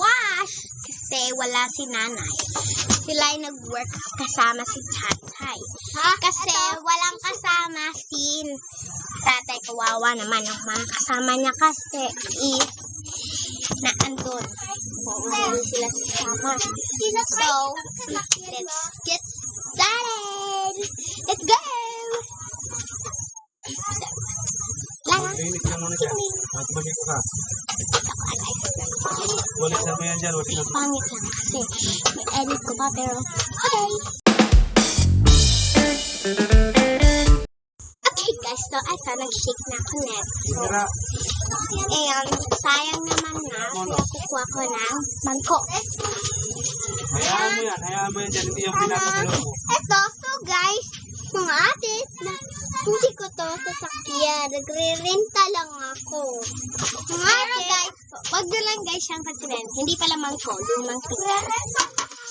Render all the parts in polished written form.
wash kasi wala si nanay. Sila ay nag-work kasama si tatay. Kasi walang kasama si tatay. Kawawa naman ang mga kasama niya kasi naandun. Hindi sila kasama. So, let's get started. Let's go! Mainit lang muna dyan. Magpagit ka. Walisan mo yan dyan. Pangit lang kasi edit ko pa pero okay. Okay guys, so ito nag-shake na ako net. So, ayan, sayang naman na. Kaya kukuha ko ng bangko. Hayaan mo yan. Hayaan mo yan dyan. Hindi yung pinapagalaw mo. Ito, so guys, mga atis na hindi ko to sasakyan. Nagre-renta lang ako. Pero guys, wag nyo lang guys siyang pansinin. Hindi pala mangko, lumang tingnan.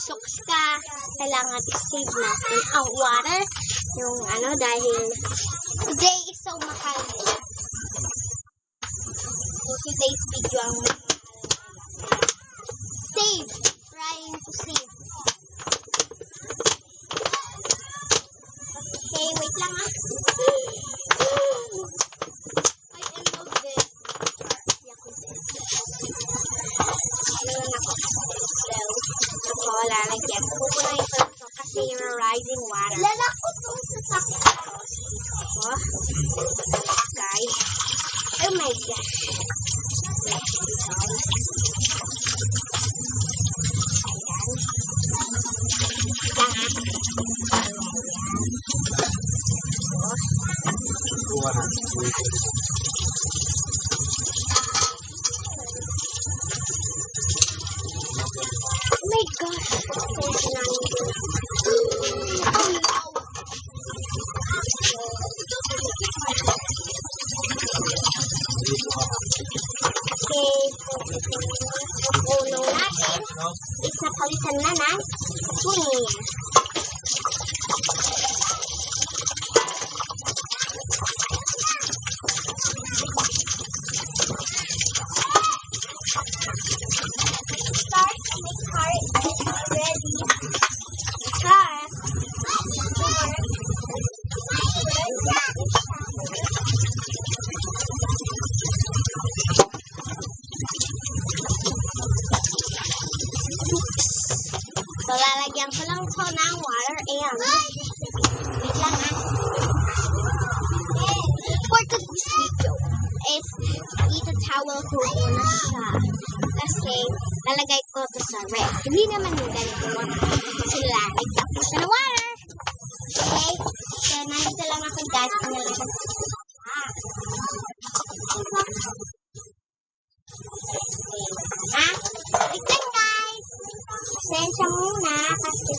Suks ka, kailangan i-save natin ang water. Yung dahil today is so mahal. So today's video ang save. Trying to save. Okay, wait lang ah. I love this. Ayun ako. So, wala lagyan. Kukunin ko ito kasi yung rising water. Lalako ito sa sakit. Oh, guys. Oh my gosh. Oh my gosh. Ulo natin is napalitan na ng queen. So, lalagyan ko lang ito ng water. Ayan. Wait lang ah. For today's video is dito towel ko muna siya. Kasi lalagay ko ito sa ref. Hindi naman yung ganito. Kasi lalagyan ko siya ng water. Okay? So, nandito lang ako guys. Nalagyan ko. Wait lang guys. Sensya muna kasi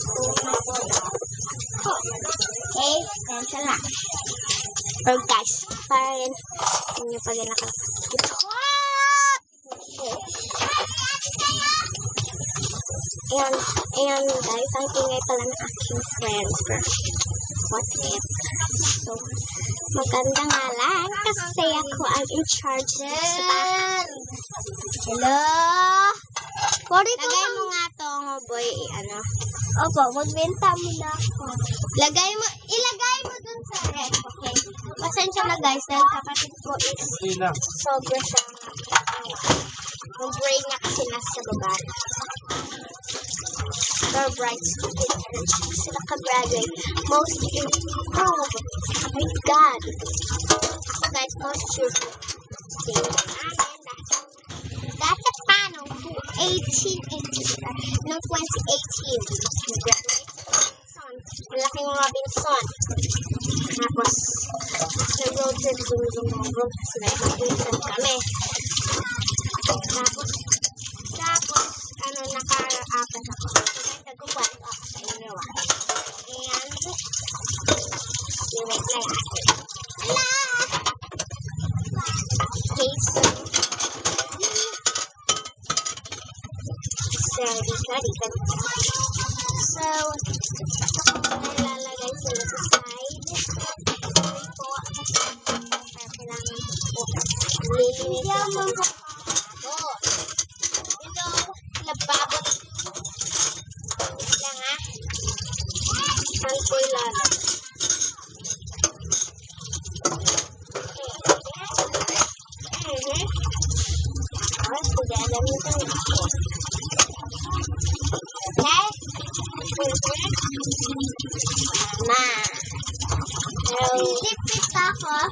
okay, sensya lang. Pero guys, para rin hindi pa rin nakakasakit. Ayan guys, ang ingay pala ng aking friends. What's So, maganda nga lang kasi ako ang in charge sa bahay. Hello? Lagay mo nga tong boy, Opo, magbenta mo na ako. Ilagay mo dun sa ref, okay? Pasensya na guys, dahil kapatid ko is sobra siya. Yung brain niya kasi nasa baba. Very bright student. Kasi nakagraduate. Oh my God. So guys, most children. Dati pa, noong 2018. Malaking Robinson. Tapos, nag-road trip dumudumong kasi nag-road kami. Tapos, naka-apat ako. Nag-uwan ako sa inyo. And, wait lang. Hala! Okay, so, nalalagay sila sa side. Sorry po. Pero kailangan po. Lilinis ako. Na. Lilipit ako.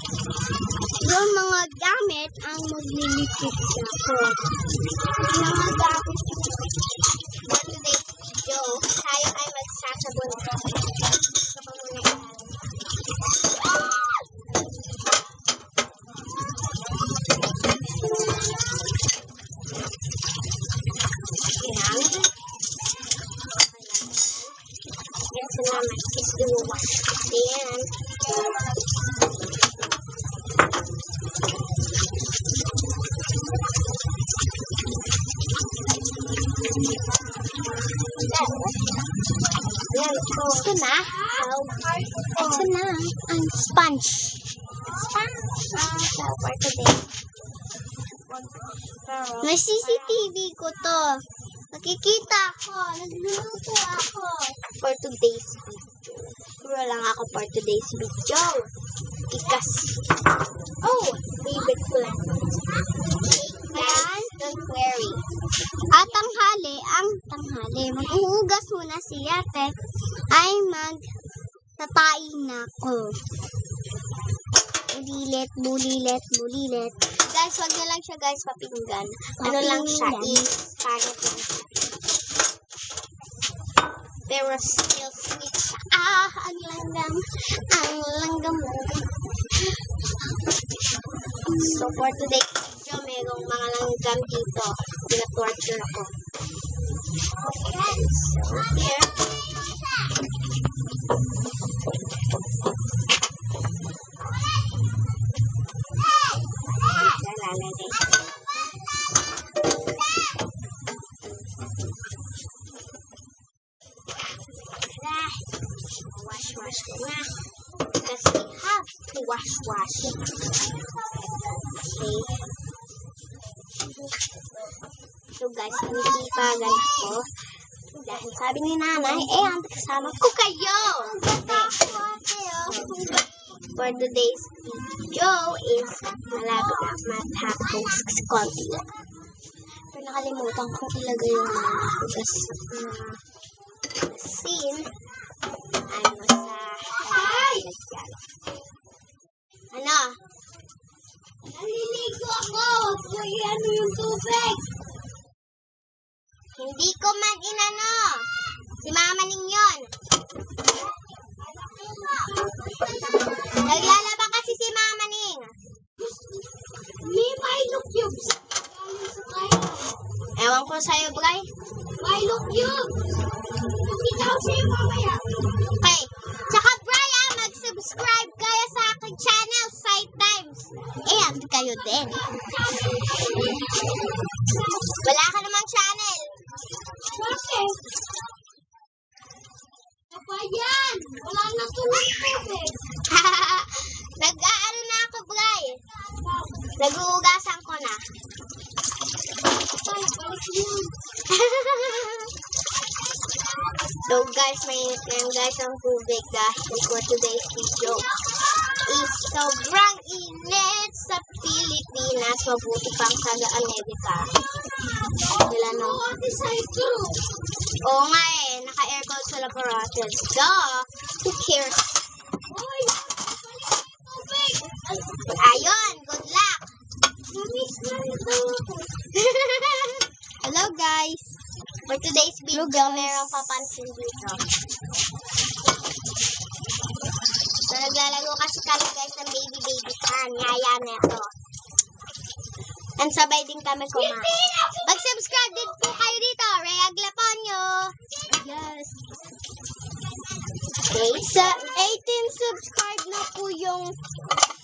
Yung mga gamit ang maglilipit ako. Yung mga gamit. For today's video, tayo ay magsasabon. Salamat is iwawas. Ayan. Ito na. Ito na ang sponge. For today. May CCTV ko to. Nakikita ako. Nagluluto ako. For today's video. Puro lang ako for today's video. Ikas. Oh! Favorite ko lang. Ayan. Don't worry. At tanghali, mag-uugas muna si Ate ay mag-tatain na ako. Bulilit. Guys, wag na lang siya guys papinggan. Ano lang siya, is-pagod lang siya. Pero still sweet siya. Ang langgam. So for today's video, mayroong mga langgam dito. Pina-torture ako. Okay, so here. Lalagay. Wash ko na. Because we have to wash. Okay. So guys, nilipagan ako. Dahil sabi ni nanay, ang kasama ko kayo. For today's video is malapit na matapos konti lang. Pero nakalimutan kong ilagay yung mga hugas na scene. Ano sa ano? Naliligo ako. Ano yung tubig? Hindi ko man inano. Si Mama Ning yun. Naglalaba kasi si Mama Ning. May Milo cubes. Ewan ko sa'yo, Bray. Milo cubes. Nakita ko sa'yo mamaya. Okay. Tsaka, Bray, mag-subscribe kayo sa aking channel, Side Times. And kayo din. Wala ka namang channel. Bakit? Kapayan! Wala na tubig. Nag-aano na ako, Bray. Nag-uugasan ko na. So guys, may guys ang tubig dahil for today's video is sobrang init sa Pilipinas. Mabuti pang sa Amerika. Wala no? Oo nga naka-aircon sa laboratories. Who cares? Ayun, good luck! Hello guys! For today's video, merong papansin dito. So, naglalago kasi kami guys ng baby pan. Yaya neto. And sabay din kami kumain. Mag-subscribe din po kayo dito. Rhea Aglaponio. Yes. Okay. Sa 18 subscribe na po yung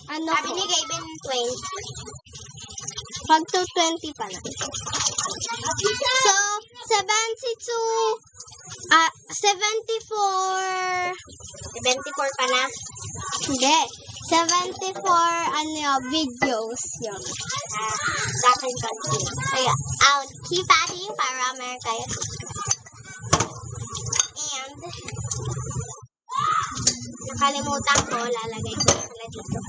ano sabi ni Gaben 20. Pag to 20 pa na. So, 74 pa na? Hindi. 74 videos yun. Sa akin konti. Kaya, I'll keep adding para meron kayo. And, nakalimutan ko, lalagay ko pala dito.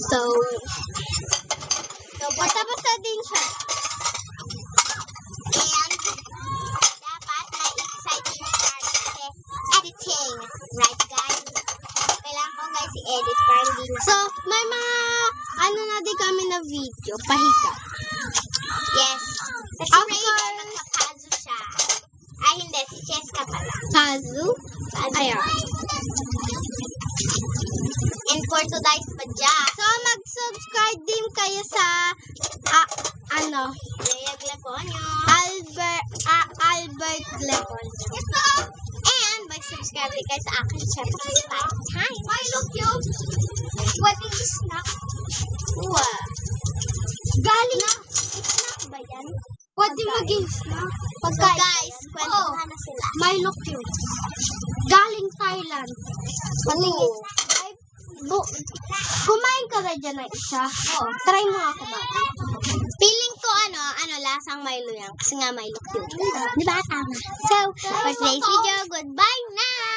So, basta-basta din siya. And, ano? Rhea Glaponio. Albert Glaponio. And mag-subscribe kayo sa akin channel. Hi! Milo Cube! What is snack? Wow! Galing na. Snack ba yan? Pwede maging snack. Pagkain. Guys, kwentuhan na sila. Milo Cube. Galing Thailand. Patingin. Kumain ka ba dyan ng isa? Oo. Try mo ako ba? Feeling ko lasang Milo yan. Kasi nga Milo Cube. Diba? Tama. So, for today's video, goodbye na!